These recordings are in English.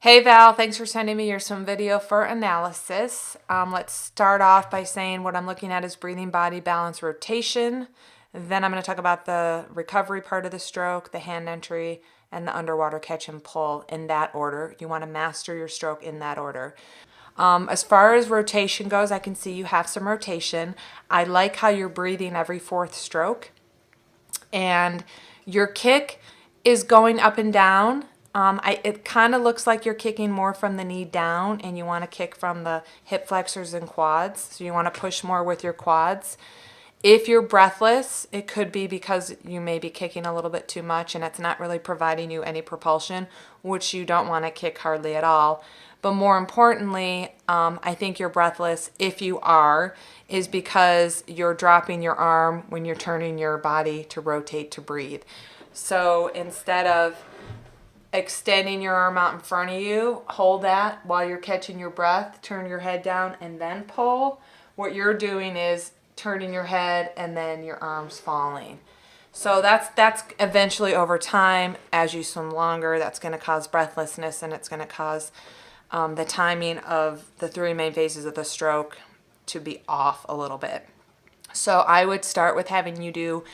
Hey Val, thanks for sending me your swim video for analysis. Let's start off by saying what I'm looking at is breathing, body balance, rotation. Then I'm going to talk about the recovery part of the stroke, the hand entry, and the underwater catch and pull in that order. You want to master your stroke in that order. As far as rotation goes, I can see you have some rotation. I like how you're breathing every fourth stroke. And your kick is going up and down. It kind of looks like you're kicking more from the knee down, and you want to kick from the hip flexors and quads. So you want to push more with your quads. If you're breathless, it could be because you may be kicking a little bit too much and it's not really providing you any propulsion, which you don't want to kick hardly at all. But more importantly, I think you're breathless, if you are, is because you're dropping your arm when you're turning your body to rotate to breathe. So instead of extending your arm out in front of you, hold that while you're catching your breath, turn your head down and then pull. What you're doing is turning your head and then your arms falling. So that's eventually over time, as you swim longer, that's going to cause breathlessness, and it's going to cause the timing of the three main phases of the stroke to be off a little bit. So I would start with having you do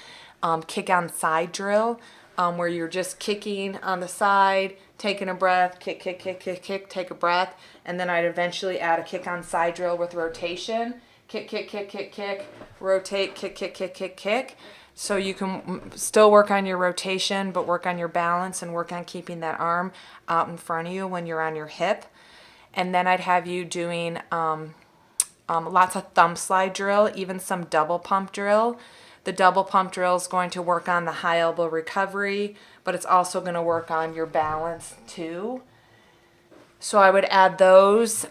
kick on side drill, where you're just kicking on the side, taking a breath, kick, kick, kick, kick, kick, take a breath, and then I'd eventually add a kick on side drill with rotation. Kick, kick, kick, kick, kick, rotate, kick, kick, kick, kick, kick. So you can still work on your rotation, but work on your balance and work on keeping that arm out in front of you when you're on your hip. And then I'd have you doing lots of thumb slide drill, even some double pump drill. The double pump drill is going to work on the high elbow recovery, but it's also going to work on your balance too. So I would add those.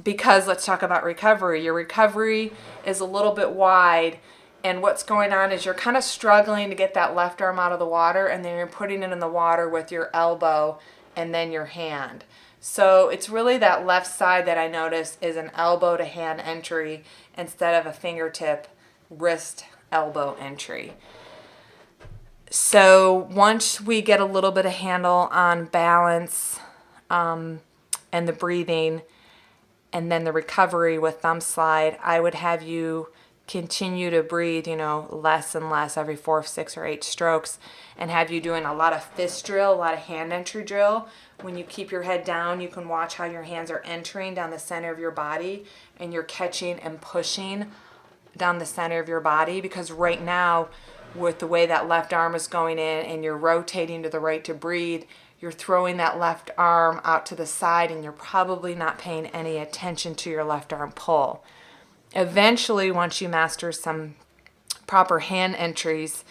Because let's talk about recovery. Your recovery is a little bit wide, and what's going on is you're kind of struggling to get that left arm out of the water, and then you're putting it in the water with your elbow and then your hand. So it's really that left side that I notice is an elbow to hand entry instead of a fingertip wrist elbow entry. So once we get a little bit of handle on balance and the breathing, and then the recovery with thumb slide, I would have you continue to breathe, less and less every 4, 6, or 8 strokes, and have you doing a lot of fist drill, a lot of hand entry drill. When you keep your head down, you can watch how your hands are entering down the center of your body, and you're catching and pushing down the center of your body, because right now, with the way that left arm is going in and you're rotating to the right to breathe, you're throwing that left arm out to the side, and you're probably not paying any attention to your left arm pull. Eventually, once you master some proper hand entries,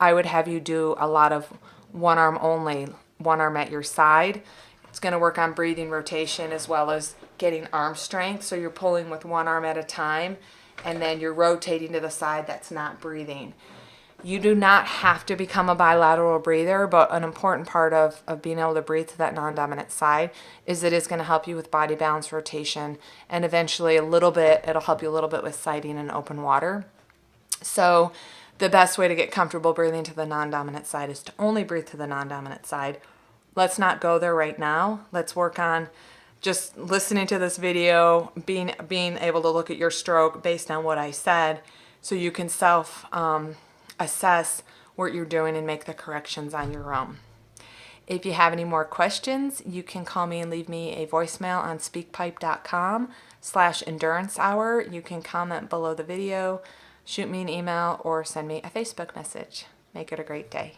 I would have you do a lot of one arm only, one arm at your side. It's going to work on breathing, rotation, as well as getting arm strength. So you're pulling with one arm at a time, and then you're rotating to the side that's not breathing. You do not have to become a bilateral breather, but an important part of being able to breathe to that non-dominant side is it is going to help you with body balance, rotation, and eventually it'll help you a little bit with sighting in open water. So the best way to get comfortable breathing to the non-dominant side is to only breathe to the non-dominant side. Let's not go there right now. Let's work on just listening to this video, being able to look at your stroke based on what I said, so you can assess what you're doing and make the corrections on your own. If you have any more questions, you can call me and leave me a voicemail on speakpipe.com/endurance hour. You can comment below the video, shoot me an email, or send me a Facebook message. Make it a great day.